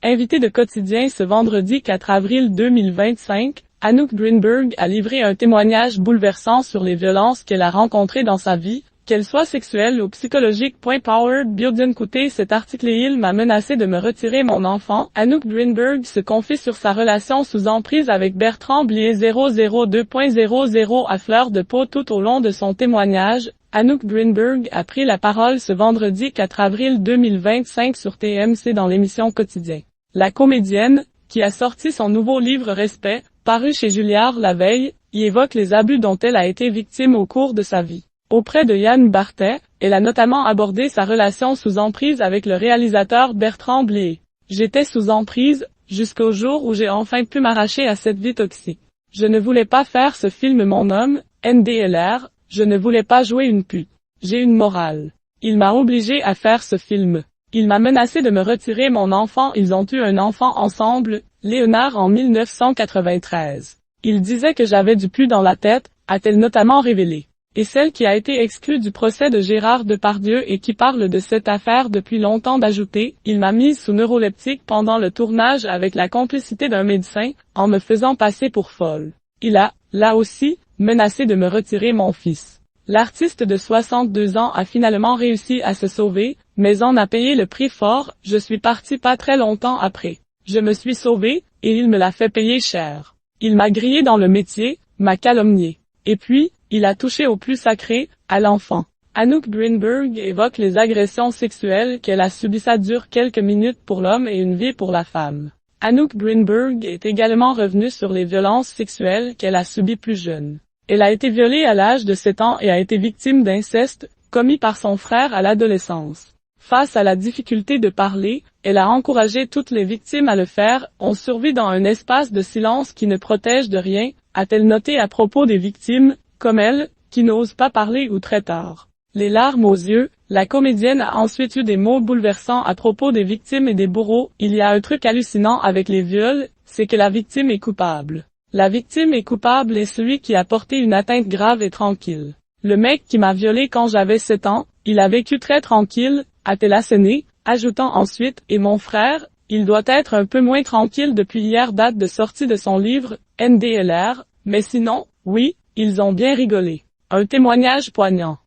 Invitée de Quotidien ce vendredi 4 avril 2025, Anouk Greenberg a livré un témoignage bouleversant sur les violences qu'elle a rencontrées dans sa vie, qu'elles soient sexuelles ou psychologiques. Powered Bioden. Écoutez cet article. Il m'a menacé de me retirer mon enfant. Anouk Greenberg se confie sur sa relation sous emprise avec Bertrand Blier. 002.00 à fleur de peau. Tout au long de son témoignage, Anouk Greenberg a pris la parole ce vendredi 4 avril 2025 sur TMC dans l'émission Quotidien. La comédienne, qui a sorti son nouveau livre Respect, paru chez Julliard la veille, y évoque les abus dont elle a été victime au cours de sa vie. Auprès de Yann Barthès, elle a notamment abordé sa relation sous emprise avec le réalisateur Bertrand Blier. J'étais sous emprise, jusqu'au jour où j'ai enfin pu m'arracher à cette vie toxique. Je ne voulais pas faire ce film mon homme, NDLR, je ne voulais pas jouer une pute. J'ai une morale. Il m'a obligé à faire ce film. Il m'a menacé de me retirer mon enfant. Ils ont eu un enfant ensemble, Léonard, en 1993. Il disait que j'avais du pu dans la tête, a-t-elle notamment révélé. Et celle qui a été exclue du procès de Gérard Depardieu et qui parle de cette affaire depuis longtemps d'ajouter « Il m'a mise sous neuroleptique pendant le tournage avec la complicité d'un médecin, en me faisant passer pour folle. Il a, là aussi, menacé de me retirer mon fils. » L'artiste de 62 ans a finalement réussi à se sauver, mais en a payé le prix fort. Je suis parti pas très longtemps après. Je me suis sauvé, et il me l'a fait payer cher. Il m'a grillé dans le métier, m'a calomnié. Et puis, il a touché au plus sacré, à l'enfant. Anouk Greenberg évoque les agressions sexuelles qu'elle a subies. Ça dure quelques minutes pour l'homme et une vie pour la femme. Anouk Greenberg est également revenue sur les violences sexuelles qu'elle a subies plus jeune. Elle a été violée à l'âge de 7 ans et a été victime d'inceste, commis par son frère à l'adolescence. Face à la difficulté de parler, elle a encouragé toutes les victimes à le faire. On survit dans un espace de silence qui ne protège de rien, a-t-elle noté à propos des victimes, comme elle, qui n'osent pas parler ou très tard. Les larmes aux yeux, la comédienne a ensuite eu des mots bouleversants à propos des victimes et des bourreaux. Il y a un truc hallucinant avec les viols, c'est que la victime est coupable. La victime est coupable et celui qui a porté une atteinte grave est tranquille. Le mec qui m'a violé quand j'avais 7 ans, il a vécu très tranquille, a-t-elle asséné, ajoutant ensuite « Et mon frère, il doit être un peu moins tranquille depuis hier, date de sortie de son livre, NDLR, mais sinon, oui, ils ont bien rigolé. » Un témoignage poignant.